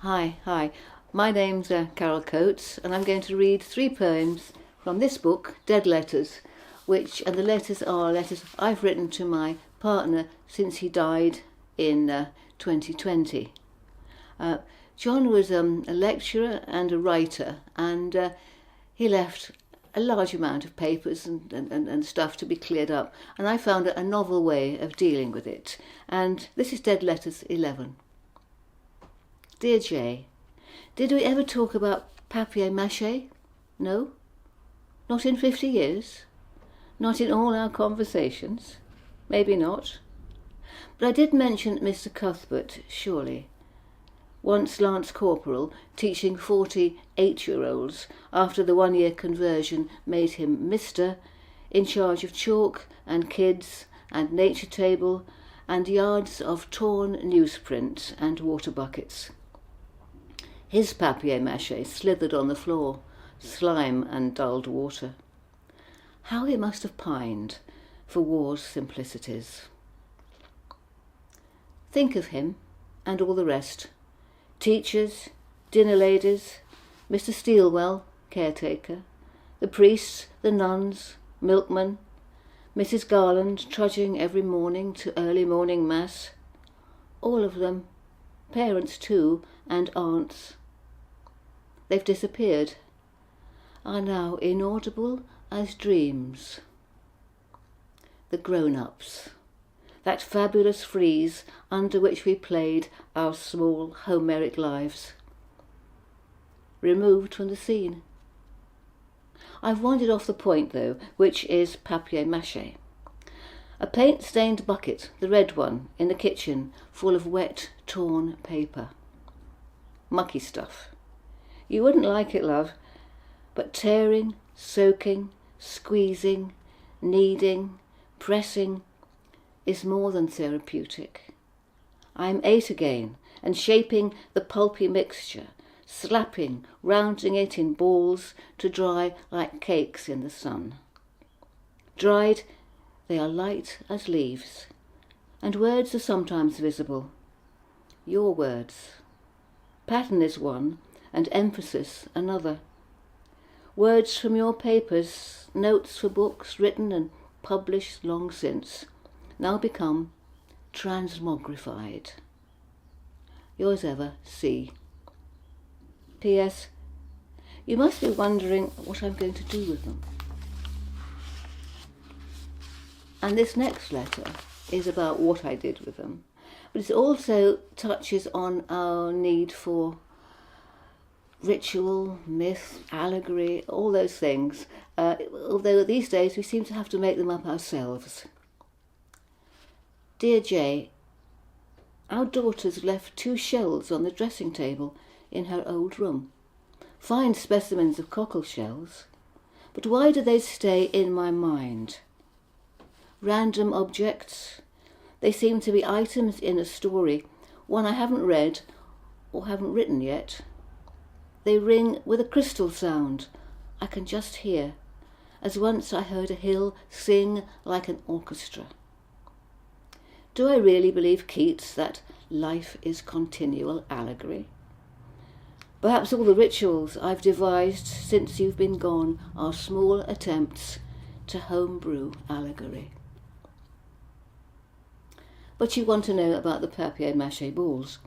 Hi. My name's Carole Coates, and I'm going to read 3 poems from this book, Dead Letters, and the letters are letters I've written to my partner since he died in 2020. John was a lecturer and a writer, and he left a large amount of papers and stuff to be cleared up, and I found a novel way of dealing with it. And this is Dead Letters 11. Dear Jay, did we ever talk about papier-mâché? No? Not in 50 years? Not in all our conversations? Maybe not. But I did mention Mr. Cuthbert, surely. Once Lance Corporal, teaching 48-year-olds after the 1-year conversion made him Mr., in charge of chalk and kids and nature table and yards of torn newsprint and water buckets. His papier-mâché slithered on the floor, slime and dulled water. How he must have pined for war's simplicities. Think of him and all the rest. Teachers, dinner ladies, Mr. Steelwell, caretaker, the priests, the nuns, milkmen, Mrs. Garland trudging every morning to early morning mass. All of them, parents too, and aunts. They've disappeared, are now inaudible as dreams. The grown-ups, that fabulous frieze under which we played our small Homeric lives. Removed from the scene. I've wandered off the point, though, which is papier-mâché. A paint-stained bucket, the red one, in the kitchen, full of wet, torn paper. Mucky stuff. You wouldn't like it, love, but tearing, soaking, squeezing, kneading, pressing is more than therapeutic. I'm 8 again, and shaping the pulpy mixture, slapping, rounding it in balls to dry like cakes in the sun. Dried, they are light as leaves, and words are sometimes visible. Your words. Pattern is one, and emphasis another. Words from your papers, notes for books written and published long since, now become transmogrified. Yours ever, C. P.S. You must be wondering what I'm going to do with them. And this next letter is about what I did with them, but it also touches on our need for ritual, myth, allegory, all those things, although these days we seem to have to make them up ourselves. Dear Jay, our daughter's left 2 shells on the dressing table in her old room. Fine specimens of cockle shells, but why do they stay in my mind? Random objects. They seem to be items in a story, one I haven't read or haven't written yet. They ring with a crystal sound I can just hear, as once I heard a hill sing like an orchestra. Do I really believe Keats that life is continual allegory? Perhaps all the rituals I've devised since you've been gone are small attempts to homebrew allegory. But you want to know about the papier-mâché balls.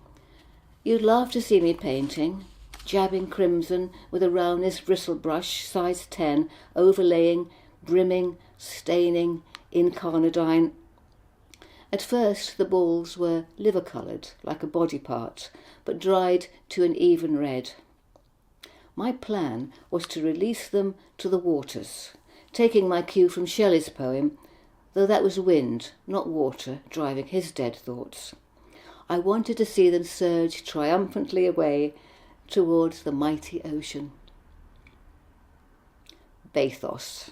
You'd love to see me painting, jabbing crimson with a roundness bristle brush, size 10, overlaying, brimming, staining, incarnadine. At first the balls were liver-coloured, like a body part, but dried to an even red. My plan was to release them to the waters, taking my cue from Shelley's poem, though that was wind, not water, driving his dead thoughts. I wanted to see them surge triumphantly away towards the mighty ocean. Bathos.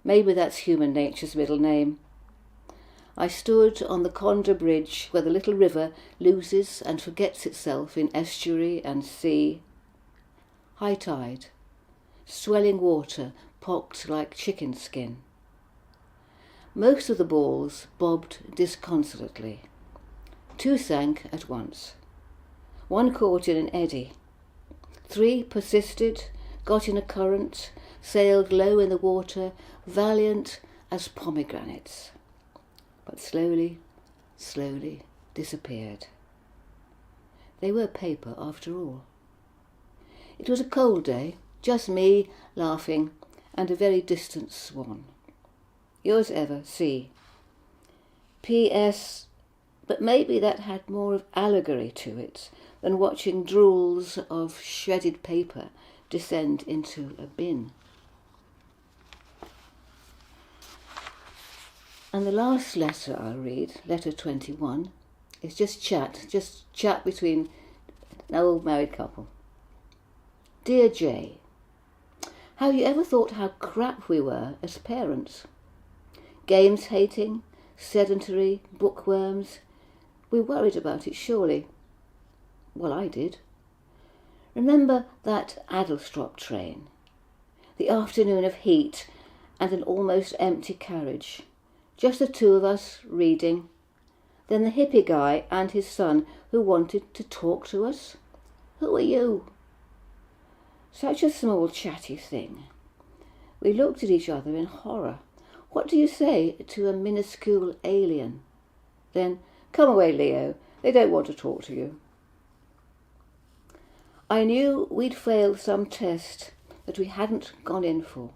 Maybe that's human nature's middle name. I stood on the Conda Bridge where the little river loses and forgets itself in estuary and sea. High tide. Swelling water pocked like chicken skin. Most of the balls bobbed disconsolately. 2 sank at once. 1 caught in an eddy. 3 persisted, got in a current, sailed low in the water, valiant as pomegranates, but slowly, slowly disappeared. They were paper after all. It was a cold day, just me laughing and a very distant swan. Yours ever, C. P.S. But maybe that had more of allegory to it than watching drools of shredded paper descend into a bin. And the last letter I'll read, letter 21, is just chat between an old married couple. Dear Jay, have you ever thought how crap we were as parents? Games hating, sedentary, bookworms. We worried about it, surely. Well, I did. Remember that Adelstrop train? The afternoon of heat and an almost empty carriage. Just the two of us reading. Then the hippie guy and his son who wanted to talk to us. Who are you? Such a small chatty thing. We looked at each other in horror. What do you say to a minuscule alien? Then, come away, Leo. They don't want to talk to you. I knew we'd failed some test that we hadn't gone in for.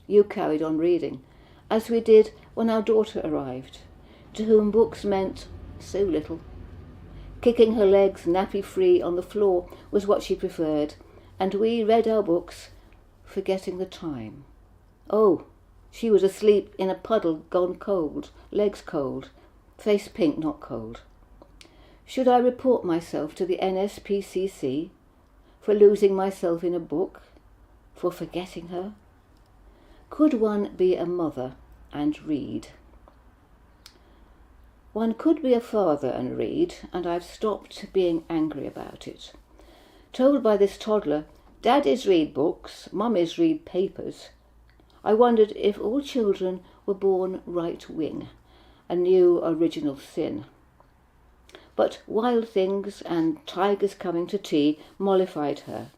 You carried on reading, as we did when our daughter arrived, to whom books meant so little. Kicking her legs nappy-free on the floor was what she preferred, and we read our books, forgetting the time. Oh, she was asleep in a puddle gone cold, legs cold, face pink, not cold. Should I report myself to the NSPCC for losing myself in a book, for forgetting her? Could one be a mother and read? One could be a father and read, and I've stopped being angry about it. Told by this toddler, Daddies read books, Mummies read papers. I wondered if all children were born right-wing, a new original sin. But wild things and tigers coming to tea mollified her,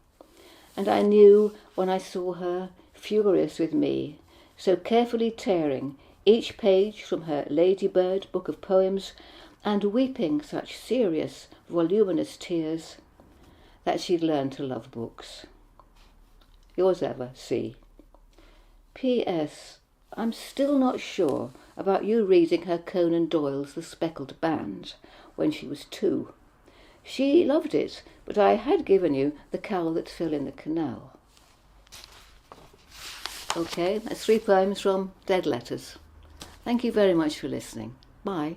and I knew when I saw her, furious with me, so carefully tearing each page from her Ladybird book of poems and weeping such serious, voluminous tears, that she'd learned to love books. Yours ever, C. P.S. I'm still not sure about you reading her Conan Doyle's The Speckled Band when she was 2. She loved it, but I had given you The Cow That Fell in the Canal. Okay, that's 3 poems from Dead Letters. Thank you very much for listening. Bye.